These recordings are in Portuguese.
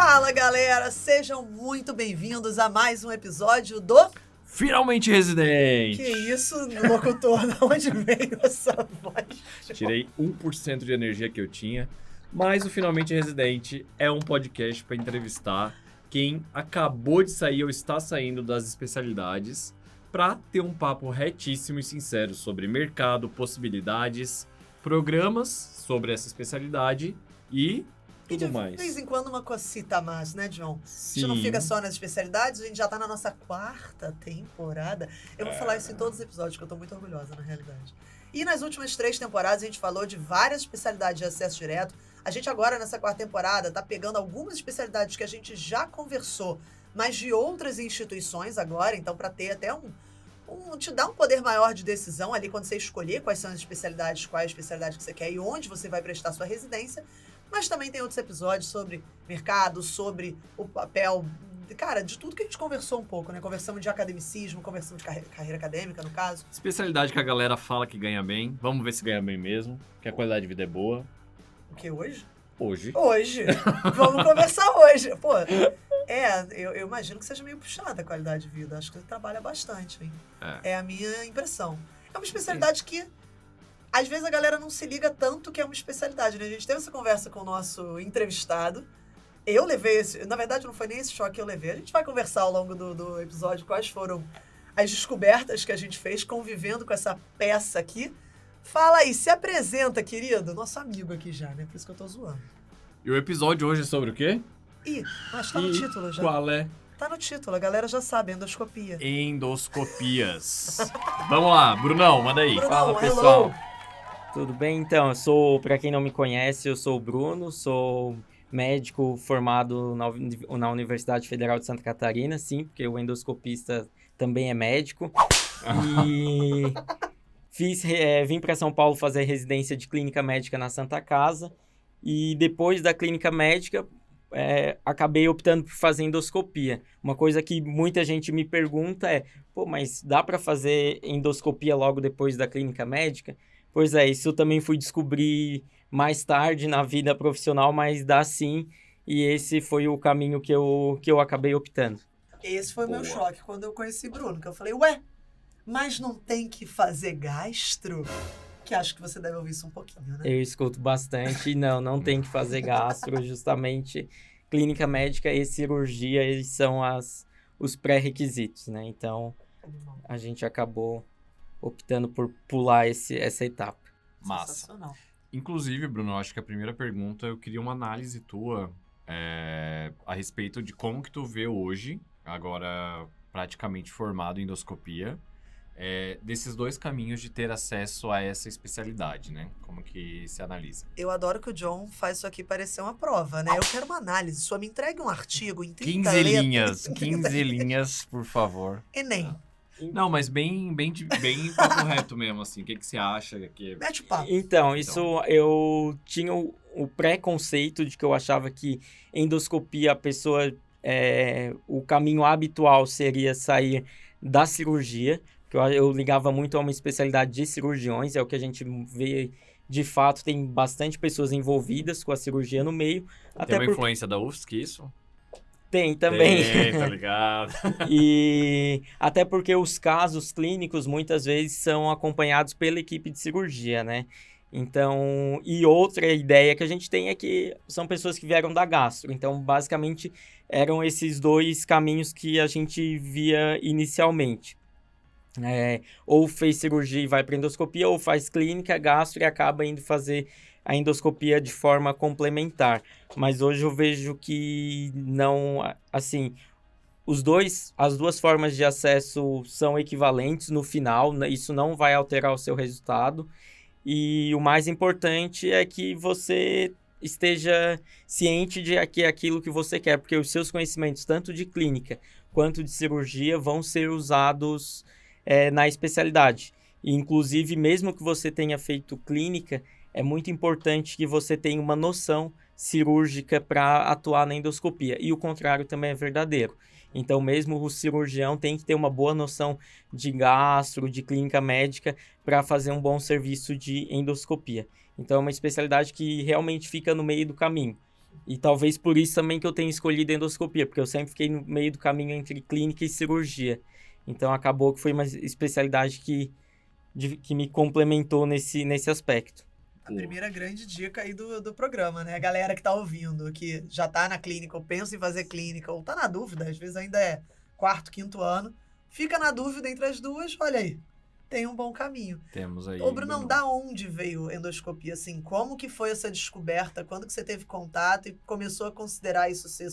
Fala, galera! Sejam muito bem-vindos a mais um episódio do... Finalmente Residente! Que isso, locutor? De onde veio essa voz? Tirei 1% de energia que eu tinha, mas o Finalmente Residente é um podcast para entrevistar quem acabou de sair ou está saindo das especialidades para ter um papo retíssimo e sincero sobre mercado, possibilidades, programas sobre essa especialidade e tudo mais. De vez em quando uma cosita a mais, né, John? Sim. A gente não fica só nas especialidades, a gente já tá na nossa 4ª temporada. Eu vou falar isso em todos os episódios, que eu tô muito orgulhosa, na realidade. E nas últimas 3 temporadas a gente falou de várias especialidades de acesso direto. A gente agora, nessa 4ª temporada, tá pegando algumas especialidades que a gente já conversou, mas de outras instituições agora, então para ter até te dar um poder maior de decisão ali quando você escolher quais são as especialidades, qual é a especialidade que você quer e onde você vai prestar sua residência. Mas também tem outros episódios sobre mercado, sobre o papel, cara, de tudo que a gente conversou um pouco, né? Conversamos de academicismo, conversamos de carreira acadêmica, no caso. Especialidade que a galera fala que ganha bem. Vamos ver se ganha bem mesmo, que a qualidade de vida é boa. O que, hoje? Hoje. Vamos conversar hoje. Pô, eu imagino que seja meio puxada a qualidade de vida. Acho que você trabalha bastante, hein? É a minha impressão. É uma especialidade que, às vezes, a galera não se liga tanto que é uma especialidade, né? A gente teve essa conversa com o nosso entrevistado. Eu levei na verdade, não foi nem esse choque que eu levei. A gente vai conversar ao longo do episódio quais foram as descobertas que a gente fez convivendo com essa peça aqui. Fala aí, se apresenta, querido. Nosso amigo aqui já, né? Por isso que eu tô zoando. E o episódio hoje é sobre o quê? Mas tá no título já. Qual é? Tá no título, a galera já sabe, endoscopia. Endoscopias. Vamos lá, Brunão, manda aí. Brunão, Fala, pessoal. Tudo bem? Então, pra quem não me conhece, eu sou o Bruno, sou médico formado na Universidade Federal de Santa Catarina, sim, porque o endoscopista também é médico. E vim para São Paulo fazer residência de clínica médica na Santa Casa. E depois da clínica médica, acabei optando por fazer endoscopia. Uma coisa que muita gente me pergunta é, mas dá para fazer endoscopia logo depois da clínica médica? Pois é, isso eu também fui descobrir mais tarde na vida profissional, mas dá sim, e esse foi o caminho que eu acabei optando. Esse foi o meu choque quando eu conheci Bruno, que eu falei, mas não tem que fazer gastro? Que acho que você deve ouvir isso um pouquinho, né? Eu escuto bastante, e não tem que fazer gastro, justamente clínica médica e cirurgia, eles são os pré-requisitos, né? Então, a gente acabou optando por pular essa etapa. Massa. Inclusive, Bruno, eu acho que a primeira pergunta, eu queria uma análise tua a respeito de como que tu vê hoje, agora praticamente formado em endoscopia, desses dois caminhos de ter acesso a essa especialidade, né? Como que se analisa? Eu adoro que o John faz isso aqui parecer uma prova, né? Eu quero uma análise. Só me entregue um artigo em 30 letras. 15 linhas, por favor. Enem. Não, mas bem papo reto mesmo, assim. O que você acha? Mete o papo. Então, eu tinha o preconceito de que eu achava que endoscopia, a pessoa, o caminho habitual seria sair da cirurgia, que eu ligava muito a uma especialidade de cirurgiões, é o que a gente vê, de fato, tem bastante pessoas envolvidas com a cirurgia no meio. Tem uma influência da UFSC, isso? Tem também. Tem, tá ligado? E até porque os casos clínicos muitas vezes são acompanhados pela equipe de cirurgia, né? Então, e outra ideia que a gente tem é que são pessoas que vieram da gastro. Então, basicamente, eram esses dois caminhos que a gente via inicialmente. Ou fez cirurgia e vai para endoscopia, ou faz clínica, gastro e acaba indo fazer a endoscopia de forma complementar. Mas hoje eu vejo que não, assim, as duas formas de acesso são equivalentes no final, isso não vai alterar o seu resultado. E o mais importante é que você esteja ciente de que é aquilo que você quer, porque os seus conhecimentos, tanto de clínica quanto de cirurgia, vão ser usados na especialidade. E, inclusive, mesmo que você tenha feito clínica, é muito importante que você tenha uma noção cirúrgica para atuar na endoscopia. E o contrário também é verdadeiro. Então, mesmo o cirurgião tem que ter uma boa noção de gastro, de clínica médica, para fazer um bom serviço de endoscopia. Então, é uma especialidade que realmente fica no meio do caminho. E talvez por isso também que eu tenha escolhido endoscopia, porque eu sempre fiquei no meio do caminho entre clínica e cirurgia. Então acabou que foi uma especialidade que me complementou nesse aspecto. A primeira grande dica aí do programa, né? A galera que tá ouvindo, que já tá na clínica, ou pensa em fazer clínica, ou tá na dúvida, às vezes ainda é 4º, 5º ano, fica na dúvida entre as duas, olha aí, tem um bom caminho. Temos aí. Ô, Brunão, da onde veio endoscopia? Assim, como que foi essa descoberta? Quando que você teve contato e começou a considerar isso ser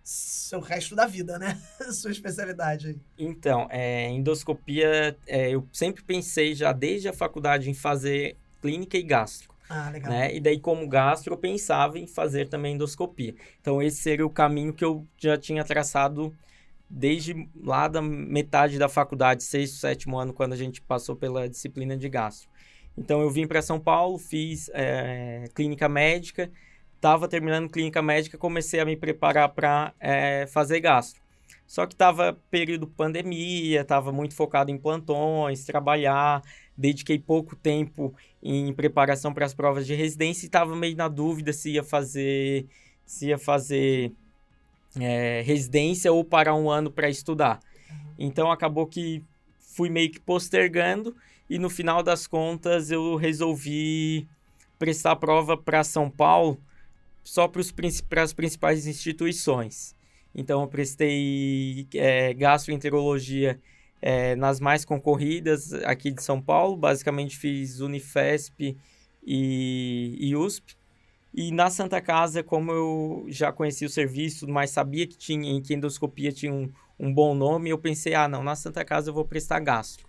seu resto da vida, né? Sua especialidade aí. Então, endoscopia, eu sempre pensei já desde a faculdade em fazer clínica e gastro. Ah, legal. Né? E daí, como gastro, eu pensava em fazer também endoscopia. Então, esse seria o caminho que eu já tinha traçado desde lá da metade da faculdade, 6º, 7º ano, quando a gente passou pela disciplina de gastro. Então, eu vim para São Paulo, fiz clínica médica, estava terminando clínica médica, comecei a me preparar para fazer gastro. Só que estava período pandemia, estava muito focado em plantões, trabalhar, dediquei pouco tempo em preparação para as provas de residência e estava meio na dúvida se ia fazer residência ou parar um ano para estudar. Então acabou que fui meio que postergando e no final das contas eu resolvi prestar a prova para São Paulo só para as principais instituições. Então, eu prestei gastroenterologia nas mais concorridas aqui de São Paulo. Basicamente, fiz Unifesp e USP. E na Santa Casa, como eu já conhecia o serviço, mas sabia que endoscopia tinha um bom nome, eu pensei, não, na Santa Casa eu vou prestar gastro.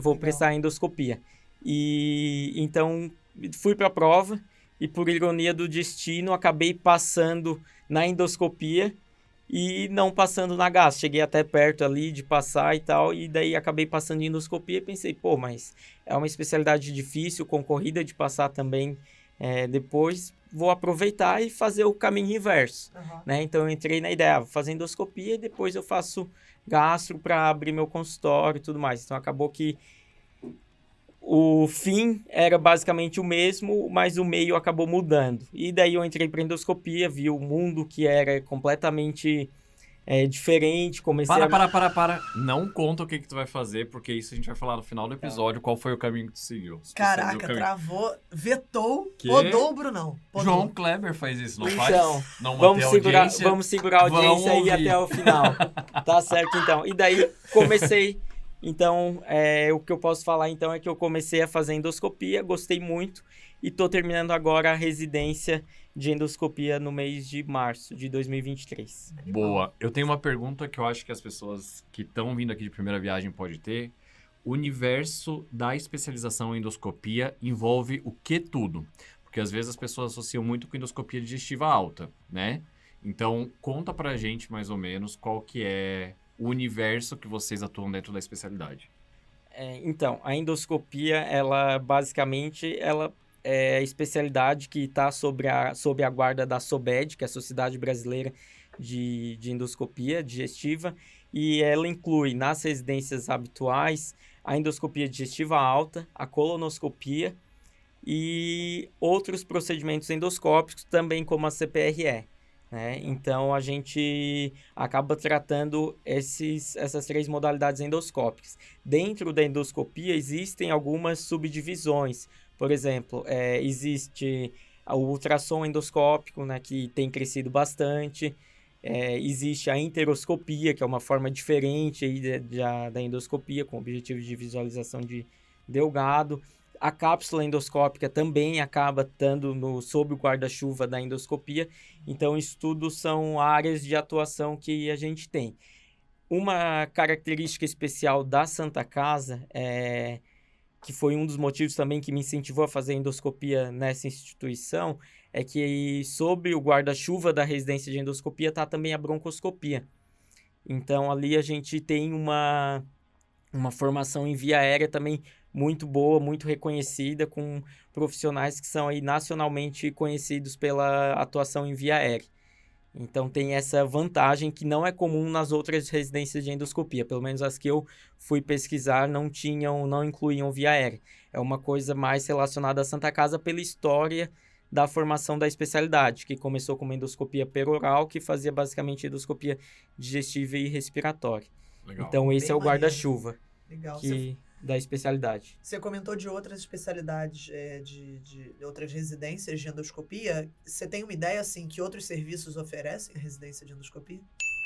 Vou prestar endoscopia. E então, fui para a prova. E por ironia do destino, acabei passando na endoscopia e não passando na gastro. Cheguei até perto ali de passar e tal, e daí acabei passando em endoscopia e pensei, mas é uma especialidade difícil, concorrida de passar também depois, vou aproveitar e fazer o caminho inverso. Né? Então eu entrei na ideia, vou fazer endoscopia e depois eu faço gastro para abrir meu consultório e tudo mais. Então acabou que o fim era basicamente o mesmo, mas o meio acabou mudando. E daí eu entrei para endoscopia, vi o mundo que era completamente diferente, comecei Para. Não conta o que tu vai fazer, porque isso a gente vai falar no final do episódio, qual foi o caminho que tu seguiu. Caraca, travou, vetou, Que? podou o Brunão. João Kleber faz isso, não faz? Então, Não vamos segurar a audiência aí até o final. Tá certo, então. E daí comecei... Então, o que eu posso falar então é que eu comecei a fazer endoscopia, gostei muito e estou terminando agora a residência de endoscopia no mês de março de 2023. Boa. Eu tenho uma pergunta que eu acho que as pessoas que estão vindo aqui de primeira viagem podem ter. O universo da especialização em endoscopia envolve o que tudo? Porque às vezes as pessoas associam muito com endoscopia digestiva alta, né? Então, conta pra gente mais ou menos qual que é o universo que vocês atuam dentro da especialidade. Então, a endoscopia, ela basicamente é a especialidade que está sob a guarda da SOBED, que é a Sociedade Brasileira de Endoscopia Digestiva, e ela inclui nas residências habituais a endoscopia digestiva alta, a colonoscopia e outros procedimentos endoscópicos, também como a CPRE. Né? Então, a gente acaba tratando essas 3 modalidades endoscópicas. Dentro da endoscopia, existem algumas subdivisões. Por exemplo, existe o ultrassom endoscópico, né, que tem crescido bastante. Existe a enteroscopia, que é uma forma diferente aí da endoscopia, com o objetivo de visualização de delgado. A cápsula endoscópica também acaba estando sob o guarda-chuva da endoscopia. Então, isso tudo são áreas de atuação que a gente tem. Uma característica especial da Santa Casa, que foi um dos motivos também que me incentivou a fazer endoscopia nessa instituição, é que sob o guarda-chuva da residência de endoscopia está também a broncoscopia. Então, ali a gente tem uma formação em via aérea também muito boa, muito reconhecida, com profissionais que são aí nacionalmente conhecidos pela atuação em via aérea. Então tem essa vantagem que não é comum nas outras residências de endoscopia, pelo menos as que eu fui pesquisar não incluíam via aérea. É uma coisa mais relacionada à Santa Casa pela história da formação da especialidade, que começou com uma endoscopia peroral, que fazia basicamente endoscopia digestiva e respiratória. Legal. Então, esse Bem é o maneiro. guarda-chuva Legal. da especialidade. Você comentou de outras especialidades, de outras residências de endoscopia. Você tem uma ideia, assim, que outros serviços oferecem a residência de endoscopia?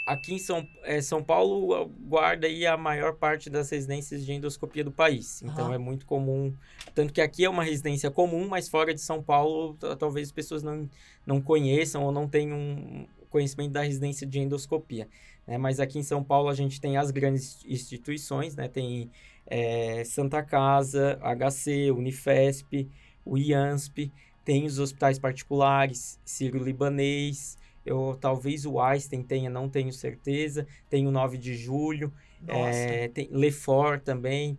Aqui em São Paulo guarda aí a maior parte das residências de endoscopia do país. Então, Aham. é muito comum. Tanto que aqui é uma residência comum, mas fora de São Paulo, talvez as pessoas não conheçam ou não tenham conhecimento da residência de endoscopia. Né? Mas aqui em São Paulo a gente tem as grandes instituições, né? Tem Santa Casa, HC, Unifesp, o IANSP, tem os hospitais particulares, Sírio-Libanês, talvez o Einstein tenha, não tenho certeza, tem o 9 de Julho, Nossa. tem Lefort também,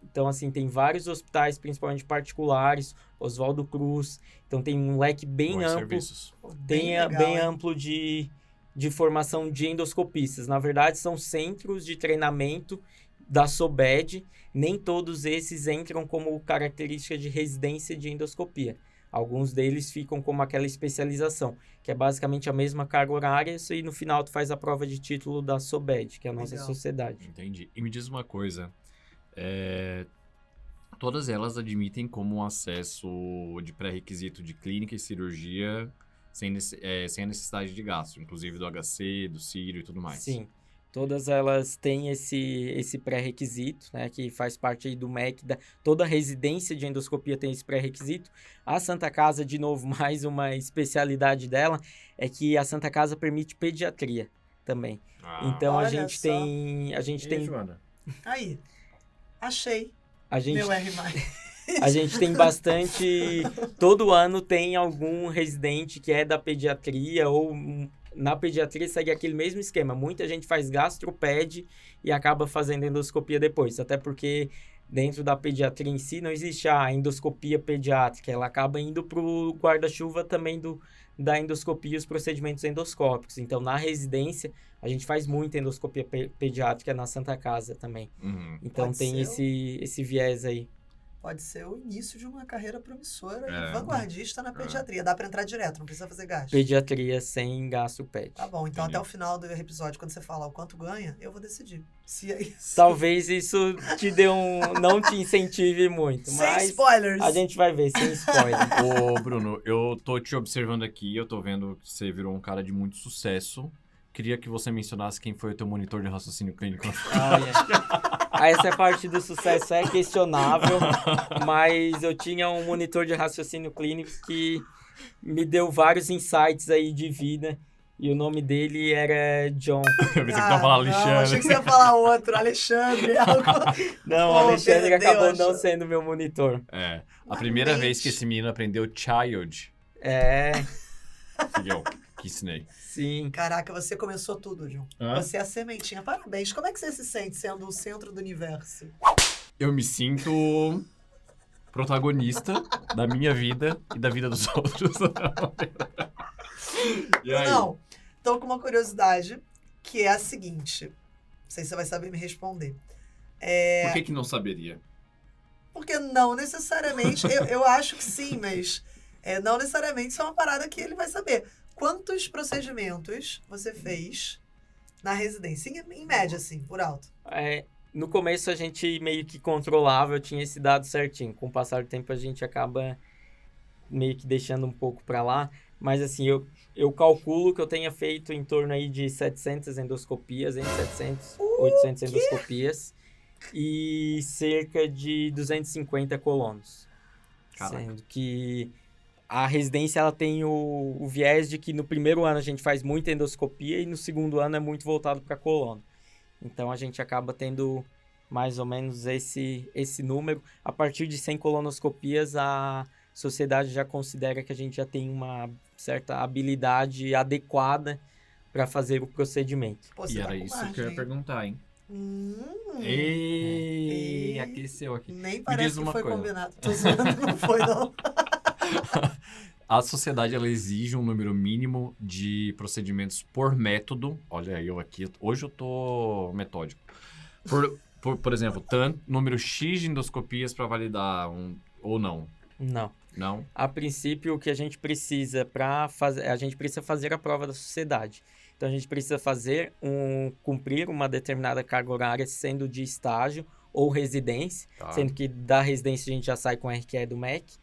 então assim, tem vários hospitais, principalmente particulares, Oswaldo Cruz, então tem um leque bem Bons amplo, serviços. Bem legal, bem hein? amplo de formação de endoscopistas. Na verdade, são centros de treinamento da SOBED, nem todos esses entram como característica de residência de endoscopia. Alguns deles ficam como aquela especialização, que é basicamente a mesma carga horária, e no final tu faz a prova de título da SOBED, que é a nossa Legal. sociedade. Entendi. E me diz uma coisa. Todas elas admitem como um acesso de pré-requisito de clínica e cirurgia sem a necessidade de gasto, inclusive do HC, do Sírio e tudo mais. Sim, todas elas têm esse pré-requisito, né, que faz parte aí do MEC, toda residência de endoscopia tem esse pré-requisito. A Santa Casa, de novo, mais uma especialidade dela, é que a Santa Casa permite pediatria também. Então, a Olha gente só. tem... Joana? Aí, achei A gente, meu R+. a gente tem bastante... Todo ano tem algum residente que é da pediatria ou... Na pediatria segue aquele mesmo esquema. Muita gente faz gastroped e acaba fazendo endoscopia depois. Até porque dentro da pediatria em si não existe a endoscopia pediátrica. Ela acaba indo para o guarda-chuva também da endoscopia e os procedimentos endoscópicos. Então, na residência, a gente faz muita endoscopia pediátrica na Santa Casa também. Uhum. Então, Pode tem ser esse viés aí. Pode ser o início de uma carreira promissora e vanguardista na pediatria. Dá pra entrar direto, não precisa fazer gasto. Pediatria sem gastroped. Tá bom, então Entendi. até o final do episódio, quando você falar o quanto ganha, eu vou decidir. Se é isso. Talvez isso te dê não te incentive muito, Sem mas spoilers. a gente vai ver, sem spoiler. Ô, Bruno, eu tô te observando aqui, eu tô vendo que você virou um cara de muito sucesso. Queria que você mencionasse quem foi o teu monitor de raciocínio clínico. Olha, essa parte do sucesso é questionável, mas eu tinha um monitor de raciocínio clínico que me deu vários insights aí de vida, e o nome dele era John. Eu pensei que tava falando Não, Alexandre. achei que você ia falar outro, Alexandre. Não, Pô, Alexandre perdeu, acabou acho. não sendo meu monitor. A primeira vez que esse menino aprendeu child, fui eu que ensinei. Sim. Caraca, você começou tudo, John. Hã? Você é a sementinha. Parabéns. Como é que você se sente sendo o centro do universo? Eu me sinto protagonista da minha vida e da vida dos outros. E aí? Não, tô com uma curiosidade, que é a seguinte. Não sei se você vai saber me responder. Por que não saberia? Porque não necessariamente, eu acho que sim, mas não necessariamente isso é uma parada que ele vai saber. Quantos procedimentos você fez na residência? Em média, assim, por alto. No começo a gente meio que controlava, eu tinha esse dado certinho. Com o passar do tempo a gente acaba meio que deixando um pouco para lá. Mas assim, eu calculo que eu tenha feito em torno aí de 700 endoscopias, entre 700 e 800 endoscopias. E cerca de 250 colonos. Caraca. Sendo que a residência ela tem o viés de que no primeiro ano a gente faz muita endoscopia e no segundo ano é muito voltado para colono. Então a gente acaba tendo mais ou menos esse número. A partir de 100 colonoscopias, a sociedade já considera que a gente já tem uma certa habilidade adequada para fazer o procedimento. Pô, E você tá era com isso que eu margem, ia hein? perguntar, hein? E- Aqueceu aqui. Nem diz parece que uma foi coisa. combinado. Tô zoando, não foi, não. A sociedade, ela exige um número mínimo de procedimentos por método. Olha, eu aqui, hoje eu tô metódico. Por exemplo, número X de endoscopias para validar ou não. Não. Não? A princípio, o que a gente precisa para fazer, a gente precisa fazer a prova da sociedade. Então, a gente precisa cumprir uma determinada carga horária, sendo de estágio ou residência, Tá. sendo que da residência a gente já sai com o RQE do MEC,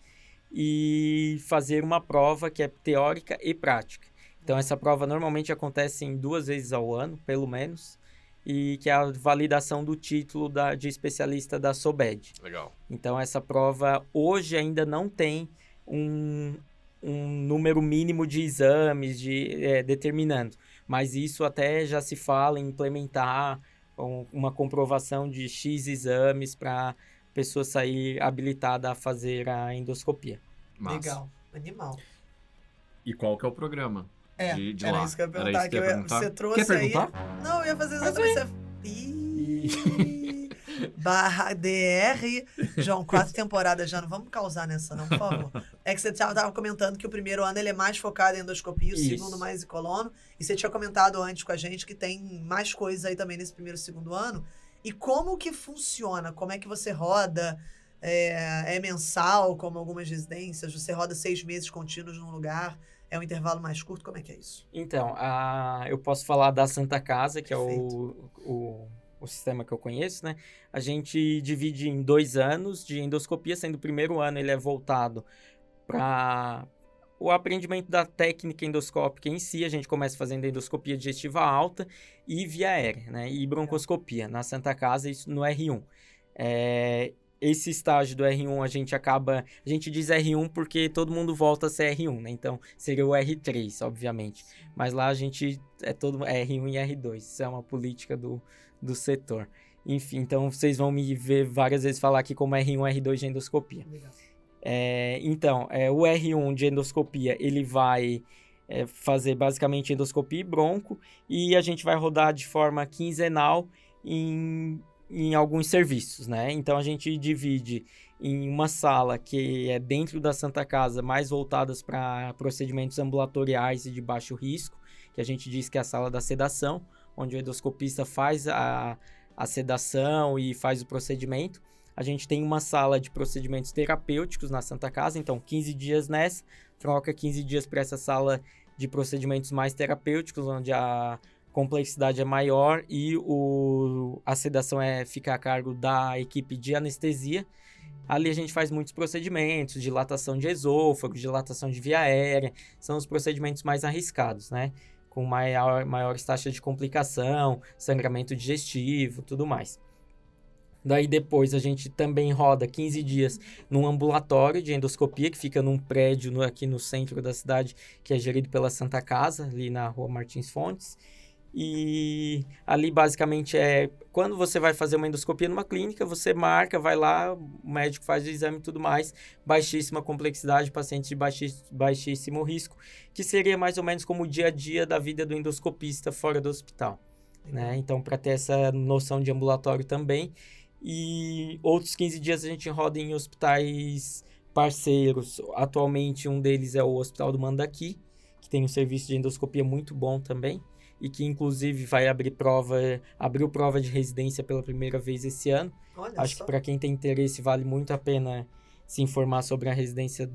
e fazer uma prova que é teórica e prática. Então, essa prova normalmente acontece em 2 vezes ao ano, pelo menos, e que é a validação do título de especialista da SOBED. Legal. Então, essa prova hoje ainda não tem um número mínimo de exames determinando, mas isso até já se fala em implementar uma comprovação de X exames para a pessoa sair habilitada a fazer a endoscopia. Massa. Legal. Animal. E qual que é o programa? De era lá. isso que eu ia Era perguntar. isso que eu ia perguntar? Você trouxe Quer aí... perguntar? Não, eu ia fazer exatamente... Ih, barra DR. João, 4 temporadas já. Não vamos causar nessa, não, por favor. É que você tava comentando que o primeiro ano ele é mais focado em endoscopia, o Isso. segundo mais em colono. E você tinha comentado antes com a gente que tem mais coisas aí também nesse primeiro e segundo ano. E como que funciona? Como é que você roda? É mensal, como algumas residências? Você roda 6 meses contínuos num lugar? É um intervalo mais curto? Como é que é isso? Então, eu posso falar da Santa Casa, que Perfeito. é o sistema que eu conheço, né? A gente divide em 2 anos de endoscopia, sendo o primeiro ano ele é voltado para o aprendimento da técnica endoscópica em si. A gente começa fazendo endoscopia digestiva alta e via aérea, né? E broncoscopia. Na Santa Casa, isso no R1. Esse estágio do R1 a gente diz R1 porque todo mundo volta a ser R1, né? Então seria o R3, obviamente. Mas lá a gente é todo R1 e R2. Isso é uma política do setor. Enfim, então vocês vão me ver várias vezes falar aqui como R1 e R2 de endoscopia. Legal. Então, o R1 de endoscopia, ele vai fazer basicamente endoscopia e bronco, e a gente vai rodar de forma quinzenal em alguns serviços, né? Então, a gente divide em uma sala que é dentro da Santa Casa, mais voltadas para procedimentos ambulatoriais e de baixo risco, que a gente diz que é a sala da sedação, onde o endoscopista faz a sedação e faz o procedimento. A gente tem uma sala de procedimentos terapêuticos na Santa Casa, então 15 dias nessa, troca 15 dias para essa sala de procedimentos mais terapêuticos, onde a complexidade é maior e a sedação fica a cargo da equipe de anestesia. Ali a gente faz muitos procedimentos, dilatação de esôfago, dilatação de via aérea, são os procedimentos mais arriscados, né? Com maiores taxas de complicação, sangramento digestivo, tudo mais. Daí depois a gente também roda 15 dias num ambulatório de endoscopia, que fica num prédio aqui no centro da cidade, que é gerido pela Santa Casa, ali na rua Martins Fontes. E ali basicamente quando você vai fazer uma endoscopia numa clínica, você marca, vai lá, o médico faz o exame e tudo mais, baixíssima complexidade, paciente de baixíssimo risco, que seria mais ou menos como o dia a dia da vida do endoscopista fora do hospital, né? Então, para ter essa noção de ambulatório também. E outros 15 dias a gente roda em hospitais parceiros. Atualmente, um deles é o Hospital do Mandaqui, que tem um serviço de endoscopia muito bom também, e que inclusive vai abriu prova de residência pela primeira vez esse ano. Olha Acho só. que para quem tem interesse vale muito a pena se informar sobre a residência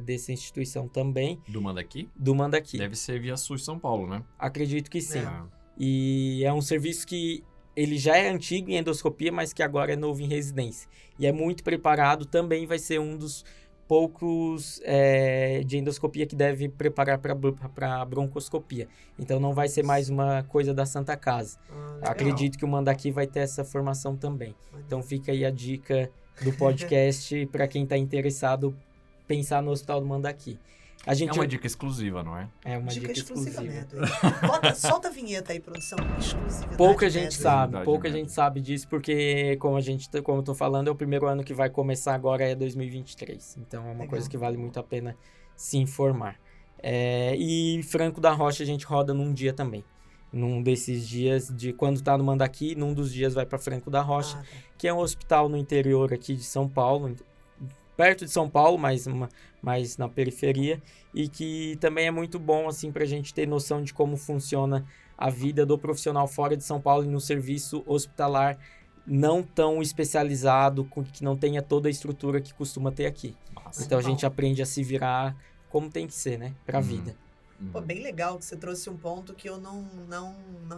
dessa instituição também. Do Mandaqui? Do Mandaqui. Deve ser via SUS São Paulo, né? Acredito que sim. Ah, E é um serviço que ele já é antigo em endoscopia, mas que agora é novo em residência. E é muito preparado, também vai ser um dos poucos de endoscopia que deve preparar para broncoscopia. Então não vai ser mais uma coisa da Santa Casa. Legal. Acredito que o Mandaqui vai ter essa formação também. Então fica aí a dica do podcast para quem está interessado pensar no Hospital do Mandaqui. é uma dica exclusiva, não é? É uma Dica dica exclusiva, exclusiva. Neto. Solta a vinheta aí, produção. Exclusividade. Pouca gente Neto. sabe, Verdade, pouca verdade. gente sabe disso, porque como eu tô falando, é o primeiro ano que vai começar agora, é 2023. Então é uma Legal. coisa que vale muito a pena se informar. E Franco da Rocha a gente roda num dia também. Num desses dias, de quando tá no Mandaqui, num dos dias vai para Franco da Rocha, Tá. que é um hospital no interior aqui de São Paulo, perto de São Paulo, mas na periferia, e que também é muito bom assim para a gente ter noção de como funciona a vida do profissional fora de São Paulo e no serviço hospitalar não tão especializado, que não tenha toda a estrutura que costuma ter aqui. Nossa. Então a gente aprende a se virar como tem que ser, né? Pra vida. Pô, bem legal que você trouxe um ponto que eu não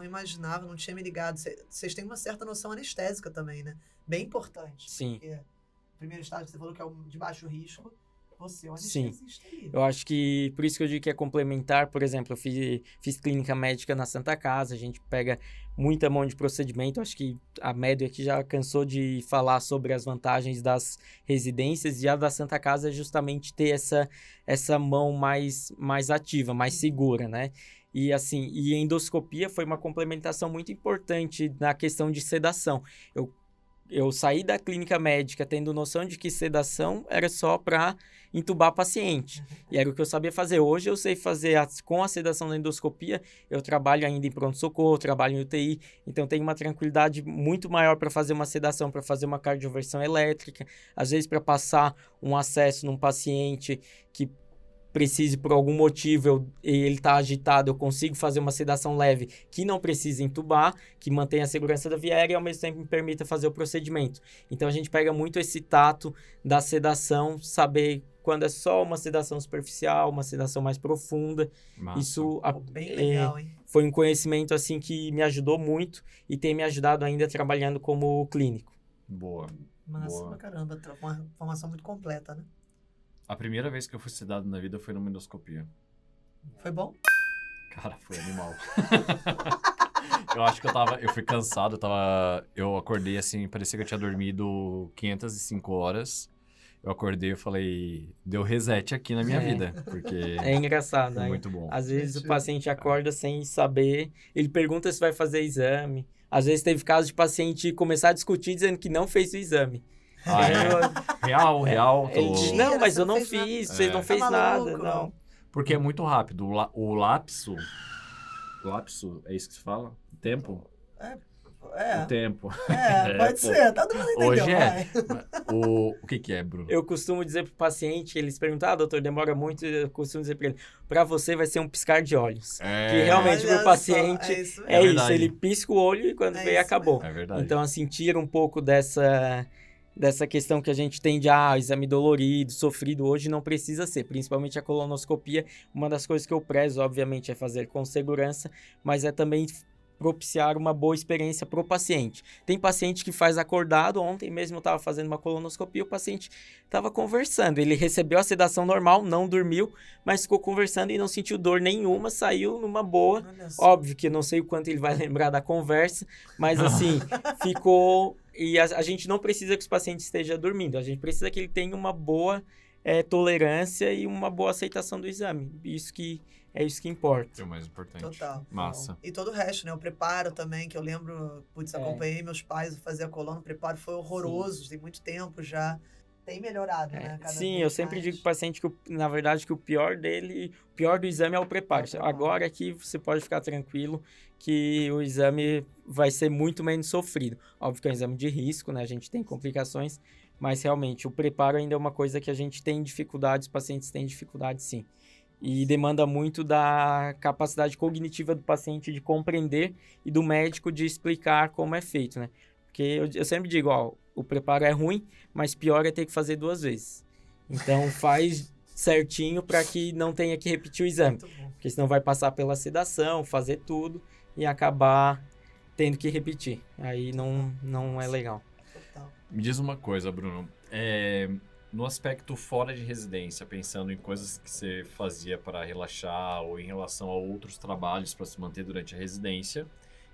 imaginava, não tinha me ligado. Vocês têm uma certa noção anestésica também, né? Bem importante. Sim. Porque o primeiro estágio você falou que é o de baixo risco, você é um Sim. anestesista ali. Eu acho que, por isso que eu digo que é complementar, por exemplo, eu fiz clínica médica na Santa Casa, a gente pega muita mão de procedimento, acho que a média aqui já cansou de falar sobre as vantagens das residências, e a da Santa Casa é justamente ter essa mão mais ativa, mais segura, né? E assim, e endoscopia foi uma complementação muito importante na questão de sedação. Eu saí da clínica médica tendo noção de que sedação era só para entubar paciente. E era o que eu sabia fazer. Hoje eu sei fazer com a sedação da endoscopia, eu trabalho ainda em pronto-socorro, trabalho em UTI, então tenho uma tranquilidade muito maior para fazer uma sedação, para fazer uma cardioversão elétrica, às vezes para passar um acesso num paciente que precise por algum motivo, ele está agitado, eu consigo fazer uma sedação leve que não precisa entubar, que mantenha a segurança da via aérea e ao mesmo tempo me permita fazer o procedimento. Então a gente pega muito esse tato da sedação, saber quando é só uma sedação superficial, uma sedação mais profunda. Massa. Isso Bem legal, hein? foi um conhecimento assim que me ajudou muito e tem me ajudado ainda trabalhando como clínico. Boa. Massa Boa. pra caramba. Uma formação muito completa, né? A primeira vez que eu fui sedado na vida foi numa endoscopia. Foi bom? Cara, foi animal. Eu acho que eu fui cansado, eu acordei assim, parecia que eu tinha dormido 505 horas. Eu acordei e falei, deu reset aqui na minha vida, porque É engraçado, foi né? muito bom. Às vezes Gente, o paciente acorda sem saber, ele pergunta se vai fazer exame. Às vezes teve casos de paciente começar a discutir dizendo que não fez o exame. Ah, é? Real. Ele diz, não, mas você eu não não fez nada. fiz, você não É. fez Tá nada, maluco? não. Porque é muito rápido. O lapso... Lapso, é isso que se fala? O tempo? É, O tempo. pode pô. ser. Todo mundo entendeu, Hoje é. vai. O que é, Bruno? Eu costumo dizer pro paciente, eles perguntam, doutor, demora muito, eu costumo dizer pra ele, pra você vai ser um piscar de olhos. Que realmente Olha pro paciente só, é isso é mesmo. isso, verdade. ele pisca o olho e quando É vê, isso acabou. É verdade. Então, assim, tira um pouco dessa questão que a gente tem de, exame dolorido, sofrido, hoje não precisa ser, principalmente a colonoscopia. Uma das coisas que eu prezo, obviamente, é fazer com segurança, mas é também propiciar uma boa experiência pro paciente. Tem paciente que faz acordado, ontem mesmo eu estava fazendo uma colonoscopia, o paciente estava conversando, ele recebeu a sedação normal, não dormiu, mas ficou conversando e não sentiu dor nenhuma, saiu numa boa. Olha só. Óbvio que eu não sei o quanto ele vai lembrar da conversa, mas assim, ficou... E a gente não precisa que os pacientes estejam dormindo, a gente precisa que ele tenha uma boa tolerância e uma boa aceitação do exame. É isso que importa. É o mais importante. Total. Massa. E todo o resto, né? O preparo também, que eu lembro, É. acompanhei meus pais fazer a coluna, o preparo foi horroroso, tem muito tempo já. Tem melhorado, né? Cada Sim, vez eu sempre mais. digo pro paciente que, na verdade, que o pior do exame é o preparo. É o preparo. Agora aqui você pode ficar tranquilo que o exame vai ser muito menos sofrido. Óbvio que é um exame de risco, né? A gente tem complicações, mas realmente o preparo ainda é uma coisa que a gente tem dificuldade, os pacientes têm dificuldade sim. E demanda muito da capacidade cognitiva do paciente de compreender e do médico de explicar como é feito, né? Porque eu sempre digo, o preparo é ruim, mas pior é ter que fazer 2 vezes. Então faz certinho para que não tenha que repetir o exame. Muito bom. Porque senão vai passar pela sedação, fazer tudo e acabar tendo que repetir. Aí não é legal. Total. Me diz uma coisa, Bruno. No aspecto fora de residência, pensando em coisas que você fazia para relaxar ou em relação a outros trabalhos para se manter durante a residência,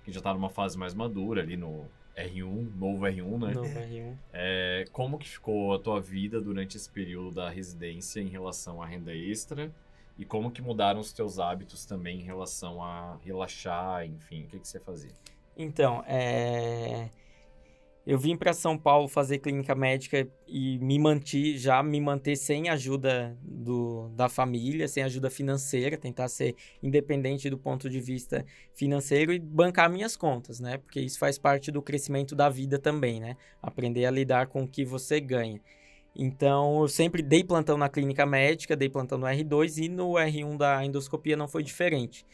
que já está numa fase mais madura ali no R1, novo R1, né? Novo R1. Como que ficou a tua vida durante esse período da residência em relação à renda extra? E como que mudaram os teus hábitos também em relação a relaxar, enfim, o que você fazia? Então, eu vim para São Paulo fazer clínica médica e me manter sem ajuda da família, sem ajuda financeira, tentar ser independente do ponto de vista financeiro e bancar minhas contas, né? Porque isso faz parte do crescimento da vida também, né? Aprender a lidar com o que você ganha. Então, eu sempre dei plantão na clínica médica, dei plantão no R2 e no R1 da endoscopia não foi diferente.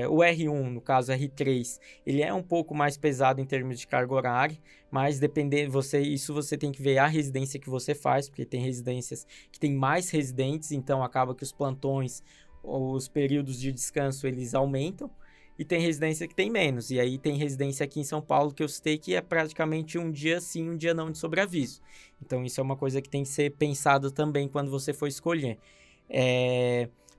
O R1, no caso R3, ele é um pouco mais pesado em termos de carga horária, mas dependendo, isso você tem que ver a residência que você faz, porque tem residências que tem mais residentes, então acaba que os plantões, os períodos de descanso, eles aumentam, e tem residência que tem menos. E aí tem residência aqui em São Paulo que eu citei que é praticamente um dia sim, um dia não de sobreaviso. Então isso é uma coisa que tem que ser pensado também quando você for escolher.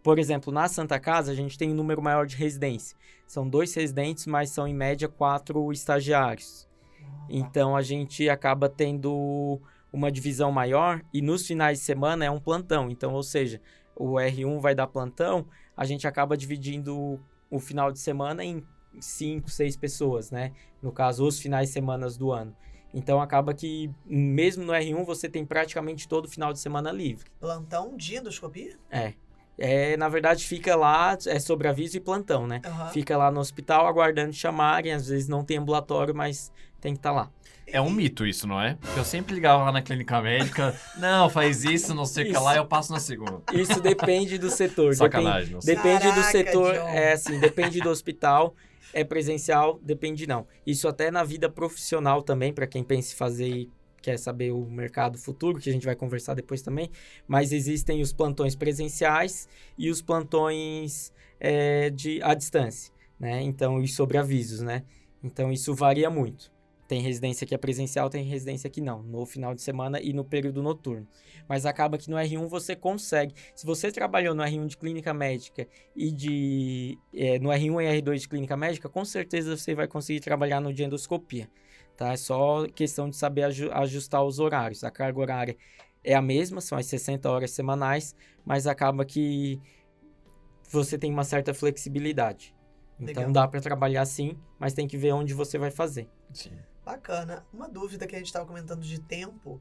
Por exemplo, na Santa Casa a gente tem um número maior de residência. São 2 residentes, mas são em média 4 estagiários. Então a gente acaba tendo uma divisão maior e nos finais de semana é um plantão. Então, ou seja, o R1 vai dar plantão, a gente acaba dividindo o final de semana em 5, 6 pessoas, né? No caso, os finais de semana do ano. Então, acaba que, mesmo no R1, você tem praticamente todo final de semana livre. Plantão de endoscopia? Na verdade, fica lá, é sobreaviso e plantão, né? Uhum. Fica lá no hospital aguardando chamarem, às vezes não tem ambulatório, mas tem que estar lá. É um mito isso, não é? Porque eu sempre ligava lá na clínica médica, não, faz isso, não sei o que lá, eu passo na segunda. Isso depende do setor. Sacanagem, não sei. Depende do Caraca, setor, John. depende do hospital, é presencial, depende não. Isso até na vida profissional também, para quem pensa em fazer e quer saber o mercado futuro, que a gente vai conversar depois também, mas existem os plantões presenciais e os plantões à distância, né? Então, e sobreavisos, né? Então, isso varia muito. Tem residência que é presencial, tem residência que não, no final de semana e no período noturno. Mas acaba que no R1 você consegue. Se você trabalhou no R1 de clínica médica e no R1 e R2 de clínica médica, com certeza você vai conseguir trabalhar no de endoscopia. Tá? É só questão de saber ajustar os horários. A carga horária é a mesma, são as 60 horas semanais, mas acaba que você tem uma certa flexibilidade. Então Legal. dá para trabalhar sim, mas tem que ver onde você vai fazer. Sim. Bacana. Uma dúvida que a gente estava comentando de tempo.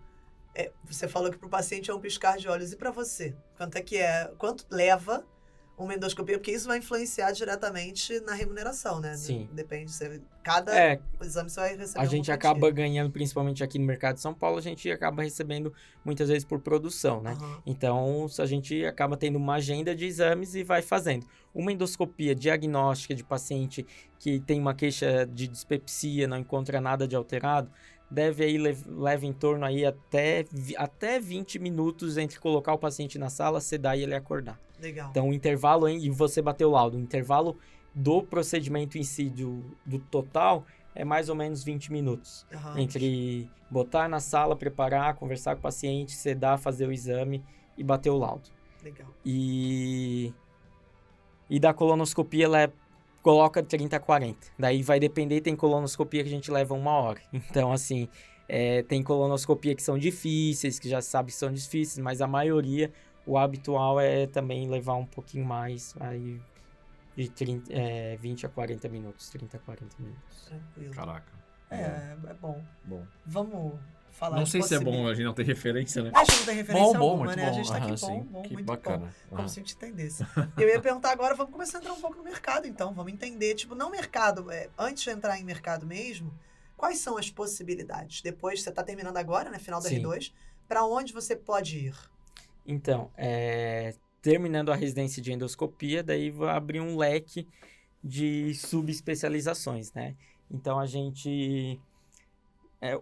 Você falou que para o paciente é um piscar de olhos. E para você? Quanto leva uma endoscopia? Porque isso vai influenciar diretamente na remuneração, né? Sim. Depende. Cada exame você vai receber A gente acaba ganhando, principalmente aqui no mercado de São Paulo, a gente acaba recebendo muitas vezes por produção, né? Uhum. Então, a gente acaba tendo uma agenda de exames e vai fazendo. Uma endoscopia diagnóstica de paciente que tem uma queixa de dispepsia, não encontra nada de alterado, leva em torno aí até 20 minutos entre colocar o paciente na sala, sedar e ele acordar. Legal. Então, o intervalo, e você bater o laudo, o intervalo do procedimento em si, do total, é mais ou menos 20 minutos. Uhum. Entre botar na sala, preparar, conversar com o paciente, sedar, fazer o exame e bater o laudo. Legal. E da colonoscopia, ela coloca 30 a 40. Daí vai depender, tem colonoscopia que a gente leva 1 hora. Então, assim, tem colonoscopia que são difíceis, que já sabe que são difíceis, mas a maioria, o habitual é também levar um pouquinho mais, aí de 20 a 40 minutos, 30 a 40 minutos. Tranquilo. Caraca. É bom. Bom. Vamos falar Não de sei se é bom possibilidades. a gente não ter referência, né? A gente não tem referência Bom, alguma, muito né? bom. A gente tá aqui Sim. bom, Que muito bacana. bom. Como se a gente entendesse. Eu ia perguntar agora, vamos começar a entrar um pouco no mercado, então. Vamos entender, não mercado, antes de entrar em mercado mesmo, quais são as possibilidades? Depois, você tá terminando agora, né? Final do Sim. R2. Para onde você pode ir? Então, terminando a residência de endoscopia, daí vai abrir um leque de subespecializações, né? Então, a gente...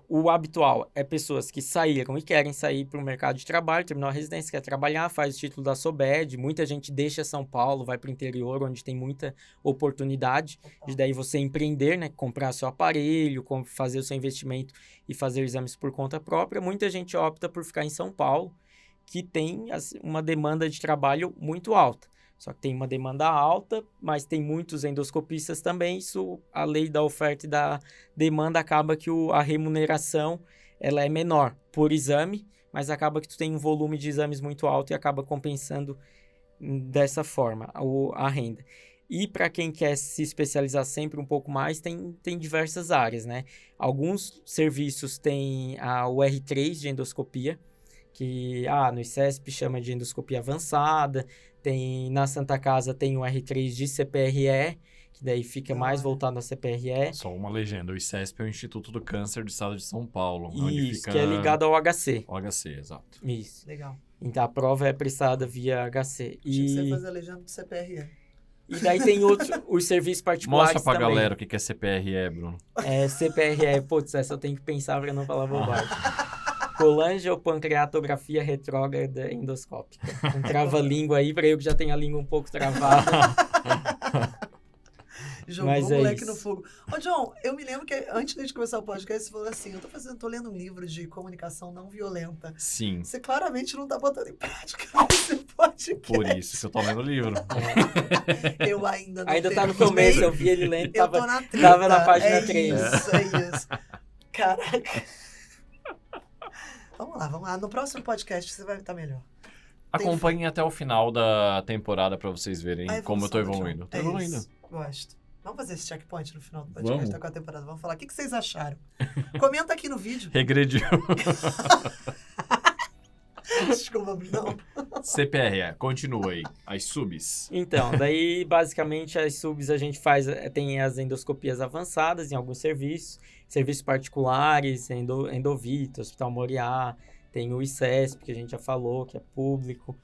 o habitual é pessoas que saíram e querem sair para o mercado de trabalho, terminou a residência, quer trabalhar, faz o título da SOBED, muita gente deixa São Paulo, vai para o interior, onde tem muita oportunidade de daí você empreender, né? Comprar seu aparelho, fazer o seu investimento e fazer exames por conta própria. Muita gente opta por ficar em São Paulo, que tem uma demanda de trabalho muito alta. Só que tem uma demanda alta, mas tem muitos endoscopistas também. Isso, a lei da oferta e da demanda, acaba que a remuneração ela é menor por exame, mas acaba que tu tem um volume de exames muito alto e acaba compensando dessa forma a renda. E para quem quer se especializar sempre um pouco mais, tem diversas áreas, né? Alguns serviços têm o R3 de endoscopia, que no ICESP chama de endoscopia avançada, na Santa Casa tem o R3 de CPRE, que daí fica mais voltado a CPRE. Só uma legenda, o ICESP é o Instituto do Câncer do Estado de São Paulo. Isso, onde fica... que é ligado ao HC. O HC, exato. Isso. Legal. Então, a prova é prestada via HC. Achei que você ia fazer a legenda do CPRE. E daí tem os serviços particulares Mostra pra também. galera o que é CPRE, Bruno. CPRE, putz, essa eu tenho que pensar pra não falar bobagem. Colangiopancreatografia retrógrada endoscópica. Um trava-língua aí, pra eu que já tenho a língua um pouco travada. Jogou Mas o é moleque isso. no fogo. Ô, John, eu me lembro que antes de a gente começar o podcast, você falou assim, tô lendo um livro de comunicação não violenta. Sim, Você claramente não tá botando em prática esse podcast. por isso que eu tô lendo o livro. Eu ainda não Ainda tá no terminei. começo, eu vi ele lendo, Eu tô tava... na 30. tava na página 3. É isso. Caraca. Vamos lá. No próximo podcast você vai estar melhor. Acompanhem até o final da temporada pra vocês verem A como eu tô evolução do evoluindo. John. Tô evoluindo. Isso. Gosto. Vamos fazer esse checkpoint no final do podcast Vamos. da quarta temporada. Vamos falar o que vocês acharam. Comenta aqui no vídeo. Regrediu. Desculpa, não. CPRE, continua aí. As subs. Então, daí basicamente as subs a gente faz, tem as endoscopias avançadas em alguns serviços particulares, Endovita, Hospital Moriá, tem o ICESP, que a gente já falou, que é público,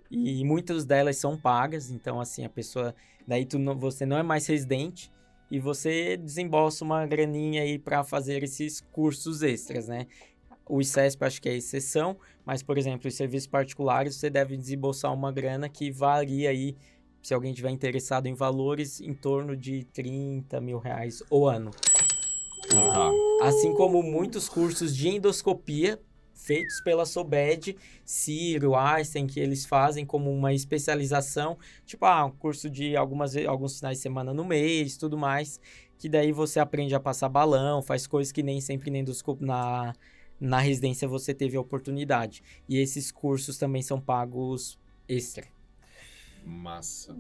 e muitas delas são pagas, então assim, a pessoa, daí você não é mais residente e você desembolsa uma graninha aí para fazer esses cursos extras, né? O ICESP acho que é exceção, mas, por exemplo, os serviços particulares, você deve desembolsar uma grana que varia aí, se alguém tiver interessado em valores, em torno de 30 mil reais ao ano. Tá. Assim como muitos cursos de endoscopia feitos pela Sobed, Ciro, Einstein, que eles fazem como uma especialização, tipo, um curso de alguns finais de semana no mês, tudo mais, que daí você aprende a passar balão, faz coisas que nem sempre na residência você teve a oportunidade. E esses cursos também são pagos extra. Massa.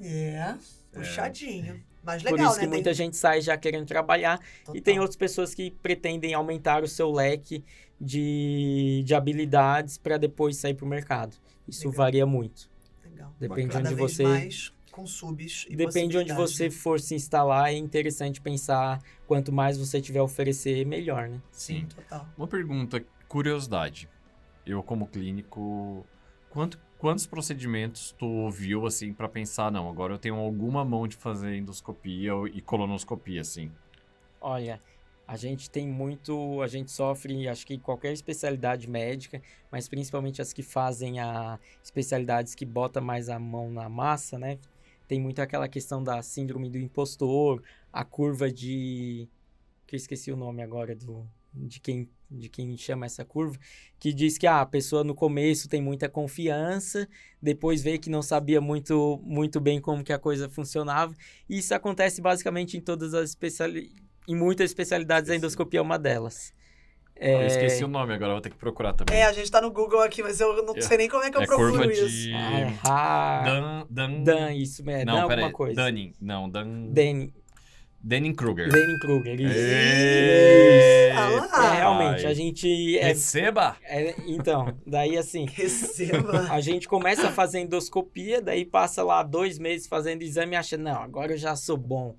Puxadinho. Mas Por legal, isso que né? muita gente sai já querendo trabalhar. Total. E tem outras pessoas que pretendem aumentar o seu leque de habilidades para depois sair para o mercado. Isso Legal. varia muito. Legal. Depende Cada onde vez você... mais com subs e Depende onde possibilidades, você né? for se instalar, é interessante pensar quanto mais você tiver a oferecer, melhor, né? Sim, total. Uma pergunta, curiosidade. Eu, como clínico, quantos procedimentos tu viu, assim, pra pensar, não, agora eu tenho alguma mão de fazer endoscopia e colonoscopia, assim? Olha, a gente sofre, acho que qualquer especialidade médica, mas principalmente as que fazem especialidades que botam mais a mão na massa, né? Tem muito aquela questão da síndrome do impostor, a curva que eu esqueci o nome agora de quem chama essa curva, que diz que a pessoa no começo tem muita confiança, depois vê que não sabia muito, muito bem como que a coisa funcionava, e isso acontece basicamente em todas as em muitas especialidades, a endoscopia é uma delas. Eu esqueci o nome agora, vou ter que procurar também. A gente tá no Google aqui, mas eu não sei nem como é que eu procuro curva isso. de... Dan, isso mesmo, Não, Dan peraí, alguma coisa. Dunning-Kruger. Dunning-Kruger, isso. Ah lá. Realmente, a gente... Receba! Então, daí assim... Receba. A gente começa a fazer endoscopia, daí passa lá 2 meses fazendo exame e acha, não, agora eu já sou bom.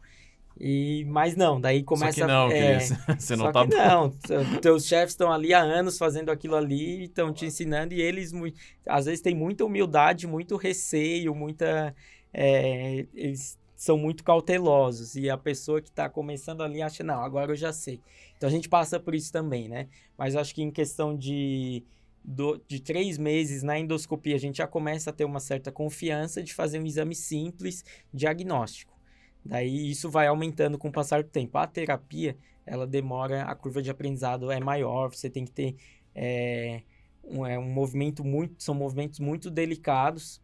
Mas não, daí começa... Só que não, querido, você não só tá que bom. não, teus chefes estão ali há anos fazendo aquilo ali, estão te ensinando e eles, às vezes, têm muita humildade, muito receio, eles são muito cautelosos e a pessoa que está começando ali acha, não, agora eu já sei. Então a gente passa por isso também, né? Mas eu acho que em questão de 3 meses na endoscopia, a gente já começa a ter uma certa confiança de fazer um exame simples, diagnóstico. Daí isso vai aumentando com o passar do tempo. A terapia, ela demora, a curva de aprendizado é maior, você tem que ter são movimentos muito delicados